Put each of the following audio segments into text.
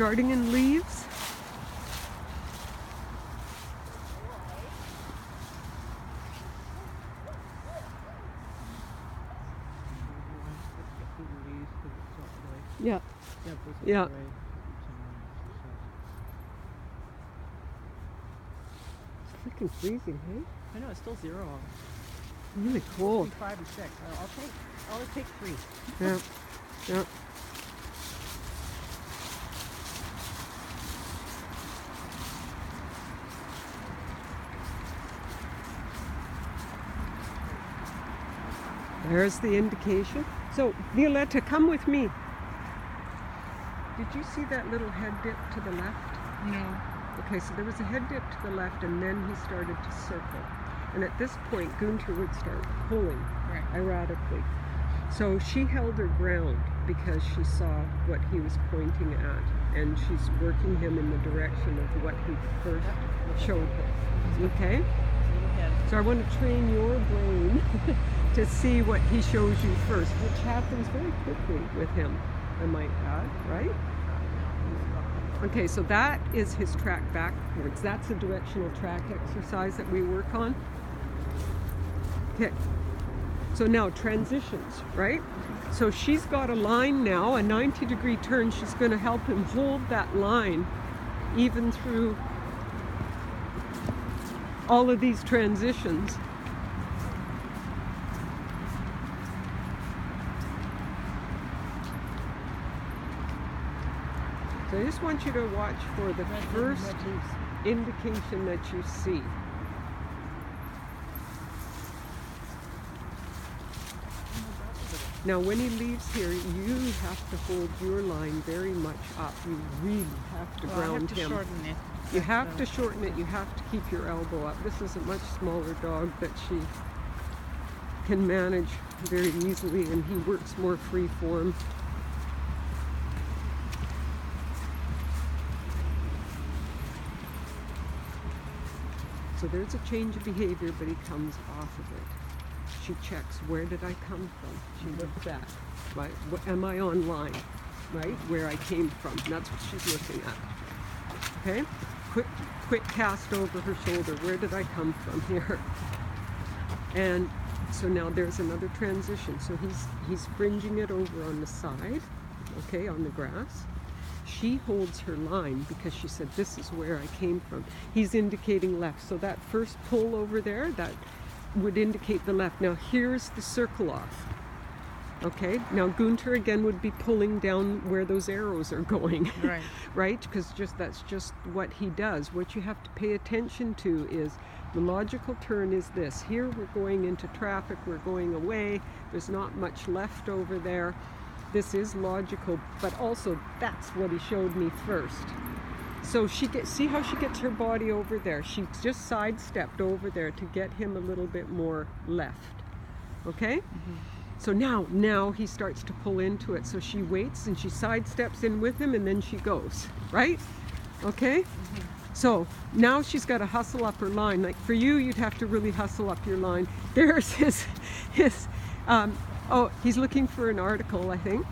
starting in leaves. Yeah. Yeah. It's freaking freezing, hey? I know, it's still 0. Really cold. 5 and 6. I'll take 3. Yeah. Yeah. There's the indication. So, Violetta, come with me. Did you see that little head dip to the left? No. Okay, so there was a head dip to the left, and then he started to circle. And at this point, Gunther would start pulling erratically. So she held her ground because she saw what he was pointing at, and she's working him in the direction of what he first showed her. Okay? So I want to train your brain to see what he shows you first, which happens very quickly with him, I might add, right? Okay, so that is his track backwards. That's a directional track exercise that we work on. Okay, so now transitions, right? So she's got a line now, a 90-degree turn. She's going to help him hold that line even through all of these transitions. So I just want you to watch for the first indication that you see. Now when he leaves here, you have to hold your line very much up. You really have to ground him. Shorten it. You have to shorten it. You have to keep your elbow up. This is a much smaller dog that she can manage very easily, and he works more free form. So there's a change of behavior, but he comes off of it. She checks, where did I come from? She looks back, right? Am I on line, right? Where I came from. That's what she's looking at. Okay? Quick cast over her shoulder. Where did I come from here? And so now there's another transition. So he's fringing it over on the side, okay, on the grass. She holds her line because she said, this is where I came from. He's indicating left. So that first pull over there, that would indicate the left. Now here's the circle off. Okay, now Gunther again would be pulling down where those arrows are going. Right. Right? Because that's just what he does. What you have to pay attention to is the logical turn is this. Here we're going into traffic, we're going away, there's not much left over there. This is logical, but also that's what he showed me first. So see how she gets her body over there. She just sidestepped over there to get him a little bit more left. Okay? Mm-hmm. So now he starts to pull into it. So she waits and she sidesteps in with him and then she goes, right? Okay? Mm-hmm. So now she's got to hustle up her line. Like for you, you'd have to really hustle up your line. There's his oh, he's looking for an article, I think.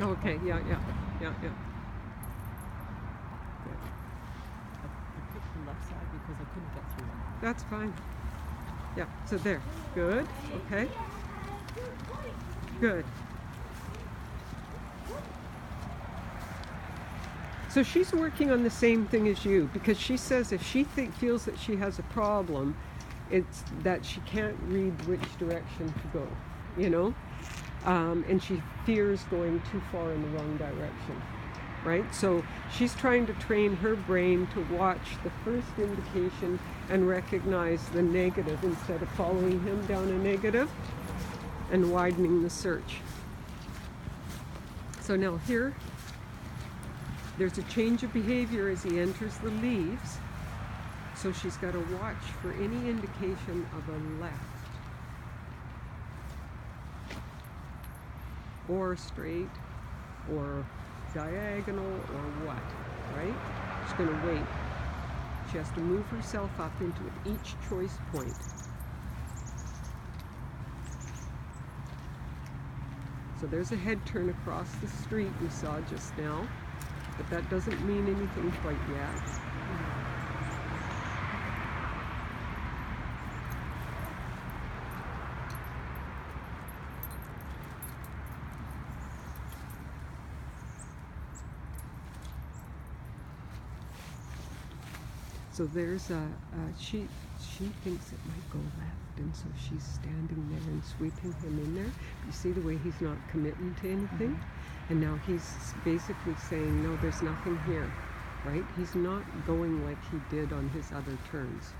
Okay, yeah. I picked the left side because I couldn't get through them. That's fine. Yeah, so there. Good. Okay. Good. So she's working on the same thing as you, because she says if she feels that she has a problem, it's that she can't read which direction to go, you know? And she fears going too far in the wrong direction, right? So she's trying to train her brain to watch the first indication and recognize the negative instead of following him down a negative and widening the search. So now here, there's a change of behavior as he enters the leaves. So she's got to watch for any indication of a left or straight or diagonal or what, right? She's going to wait. She has to move herself up into each choice point. So there's a head turn across the street we saw just now, but that doesn't mean anything quite yet. So there's she thinks it might go left, and so she's standing there and sweeping him in there. You see the way he's not committing to anything? And now he's basically saying, no, there's nothing here, right? He's not going like he did on his other turns.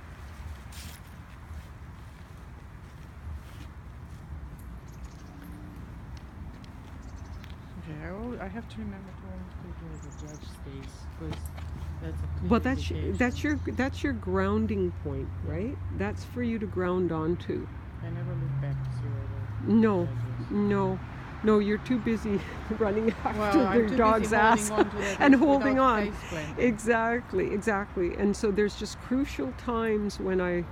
Okay, I have to remember to always take where the judge stays, because that's a clear Well, indication. that's your grounding point, right? That's for you to ground onto. I never look back to see where the No, judge is. no, you're too busy running after Well, I'm their too dog's busy ass holding on to that and face holding without on. face planting. Exactly. And so there's just crucial times when I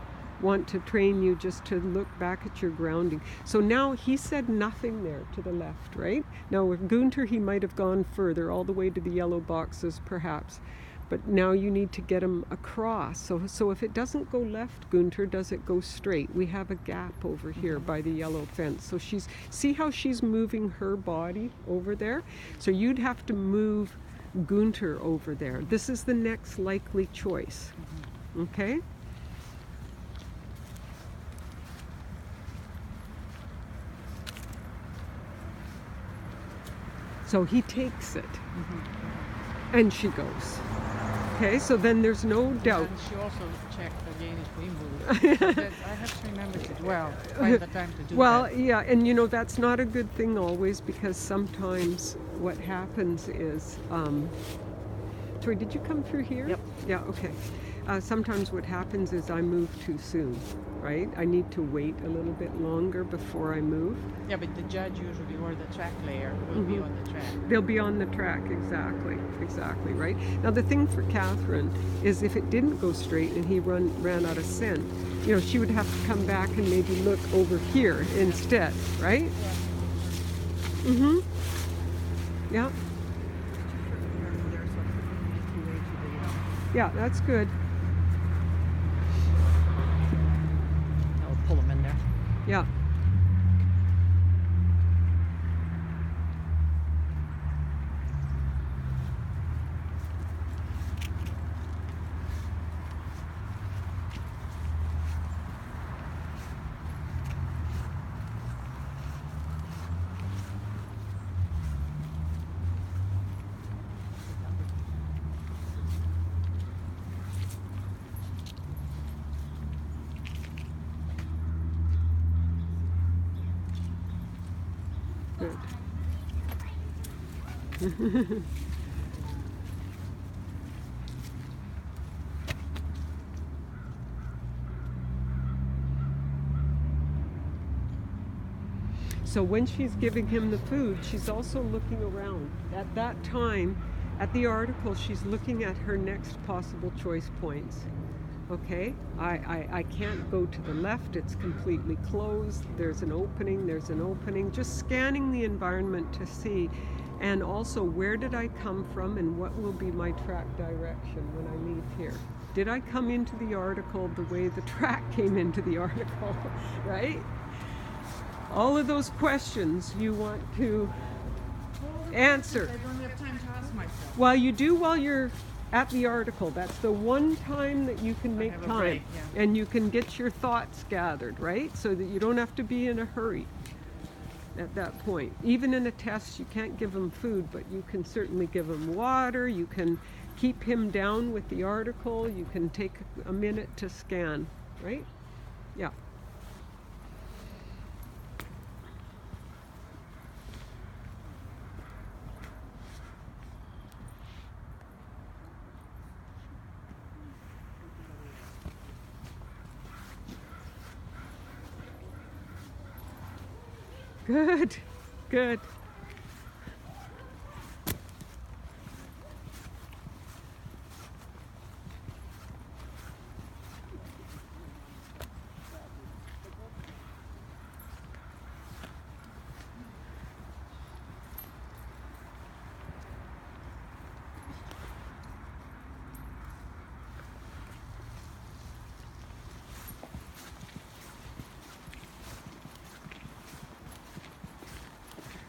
want to train you just to look back at your grounding. So now he said nothing there to the left, right? Now with Gunter, he might have gone further, all the way to the yellow boxes perhaps. But now you need to get him across. So if it doesn't go left, Gunter, does it go straight? We have a gap over here by the yellow fence. So see how she's moving her body over there? So you'd have to move Gunter over there. This is the next likely choice. Okay? So he takes it. And she goes. Okay, so then there's no doubt. And she also checked again if we move. So I have to remember to dwell, find the time to do Well, that. yeah, and you know, that's not a good thing always, because sometimes what happens is, sorry, did you come through here? Yep. Yeah, okay. Sometimes what happens is I move too soon, right? I need to wait a little bit longer before I move. Yeah, but the judge usually, or the track layer, will be on the track. They'll be on the track, exactly, right? Now the thing for Kathryn is if it didn't go straight and he ran out of scent, you know, she would have to come back and maybe look over here instead, right? Yeah. Yeah. Yeah, that's good. I'll pull them in there. Yeah. Good. So when she's giving him the food, she's also looking around. At that time, at the article, she's looking at her next possible choice points. Okay, I can't go to the left, it's completely closed, there's an opening, just scanning the environment to see, and also where did I come from and what will be my track direction when I leave here. Did I come into the article the way the track came into the article, right? All of those questions you want to answer. I don't have time to ask myself. Well, you do while you're at the article. That's the one time that you can make have a time, break, yeah. and you can get your thoughts gathered, right? So that you don't have to be in a hurry at that point. Even in a test, you can't give him food, but you can certainly give him water. You can keep him down with the article. You can take a minute to scan, right? Yeah. Good, good.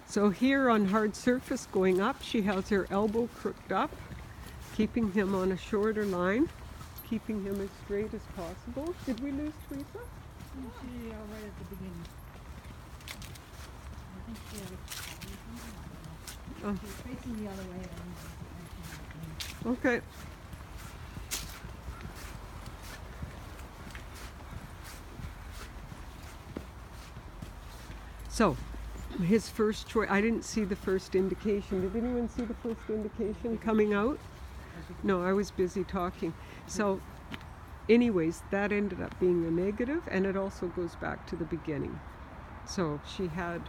So here on hard surface going up, she has her elbow crooked up, keeping him on a shorter line, keeping him as straight as possible. Did we lose Teresa? She right at the beginning. I think she had She's facing the other way. Okay. So, his first choice, I didn't see the first indication. Did anyone see the first indication coming out? No, I was busy talking. So, anyways, that ended up being a negative, and it also goes back to the beginning. So, she had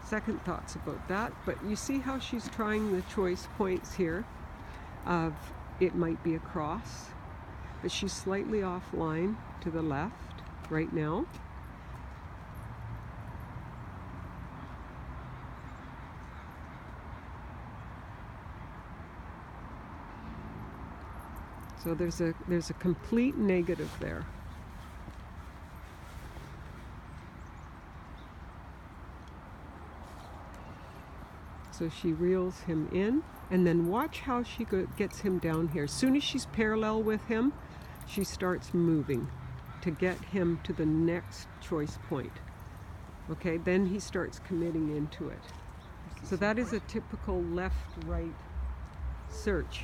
second thoughts about that, but you see how she's trying the choice points here of it might be a cross, but she's slightly offline to the left right now. So there's a complete negative there. So she reels him in, and then watch how she gets him down here. As soon as she's parallel with him, she starts moving to get him to the next choice point. Okay, then he starts committing into it. So that is a typical left-right search.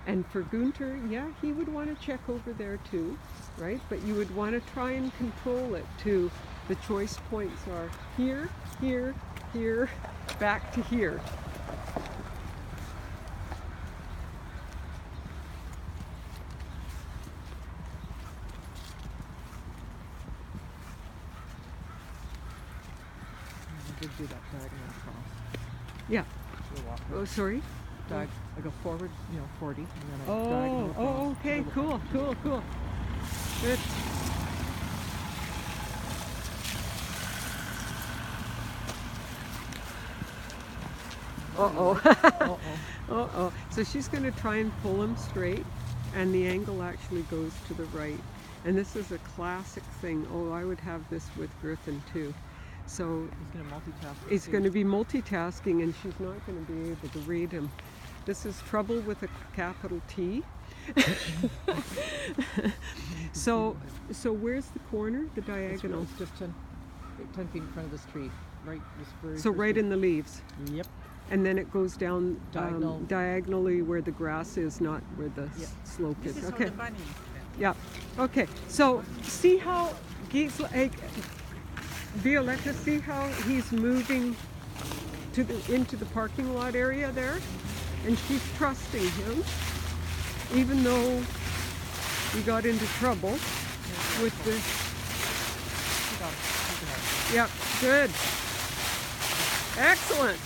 And for Gunter, yeah, he would want to check over there too, right? But you would want to try and control it to the choice points are here, here, here, back to here. I did do that diagonal cross. Yeah. Oh, sorry? I go forward, 40, and then I Oh, diagonal across. oh, okay, cool. Good. Uh-oh. Uh-oh. So she's going to try and pull him straight, and the angle actually goes to the right. And this is a classic thing. Oh, I would have this with Griffin too. So He's going to multitask. he's going to be multitasking, and she's not going to be able to read him. This is trouble with a capital T. So where's the corner? The diagonal. It's just 10 feet in front of this tree. Right. So right in the leaves. Yep. And then it goes down Diagonal. diagonally where the grass is, not where the slope is. This is Okay. how the bunny. Yeah. Okay. So see how he's like, Violetta, see how he's moving to into the parking lot area there, and she's trusting him, even though we got into trouble with the. Yep. Good. Excellent.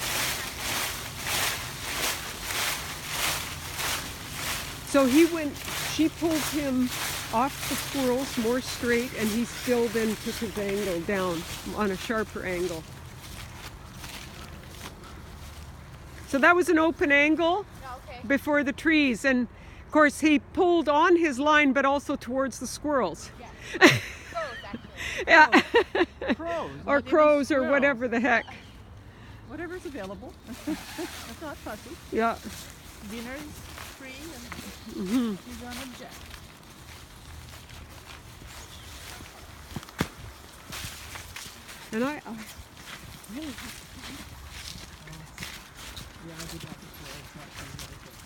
So she pulled him off the squirrels more straight, and he still then took his angle down on a sharper angle. So that was an open angle before the trees, and of course he pulled on his line but also towards the squirrels. Yeah. Crows, actually. Yeah. Crows. Or crows or whatever the heck. Whatever's available. That's not fussy. Yeah. Dinner's free and Mm-hmm. you don't object. And I Yeah, I did that before. It's not funny, but it's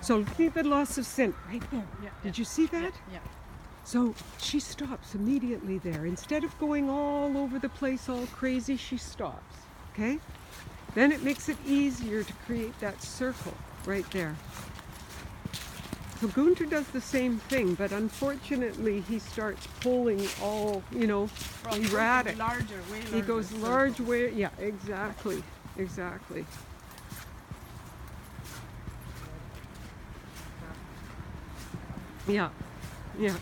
So look at the loss of scent right there. Yeah, Did you see that? Yeah. So she stops immediately there. Instead of going all over the place all crazy, she stops. Okay? Then it makes it easier to create that circle right there. So Gunter does the same thing, but unfortunately he starts pulling all, erratic. Larger, way larger. He goes circle. large way, yeah, exactly, exactly. Yeah, yeah.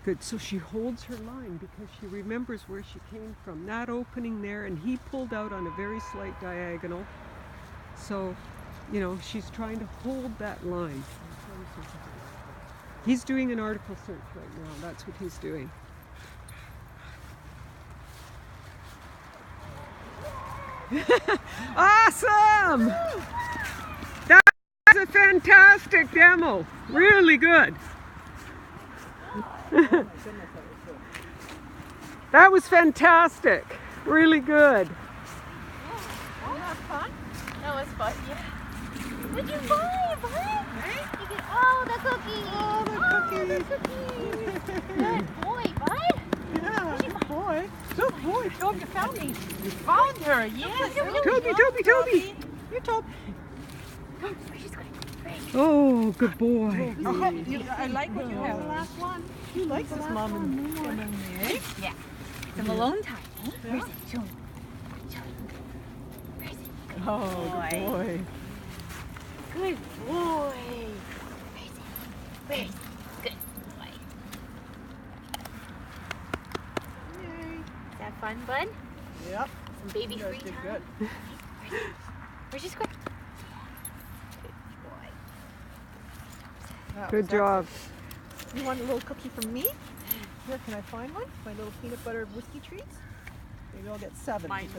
Good, so she holds her line because she remembers where she came from. That opening there, and he pulled out on a very slight diagonal. So, she's trying to hold that line. He's doing an article search right now. That's what he's doing. Awesome! That's a fantastic demo. Really good. That was fantastic. Really good. Oh, that fun? That was fun, yeah. What'd you buy, bud? You get, the cookie. Oh, the cookie. Good boy, bud. Yeah, good boy. Good boy. Toby, you found me. You found her. Yes. Toby. You're Toby. Oh, good boy. I like what you have. The last one. You like this, Mom and me. Yeah. Some alone time. Eh? Where's it? Show me. Where's it? Good Oh, good boy. Good boy. Where's it? Where's it? Good boy. Yay. Is that fun, bud? Yep. Some baby You guys free did time? good. Where's your square? Good boy. Good job. You want a little cookie from me? Here, can I find one? My little peanut butter whiskey treats? Maybe I'll get 7. Mine.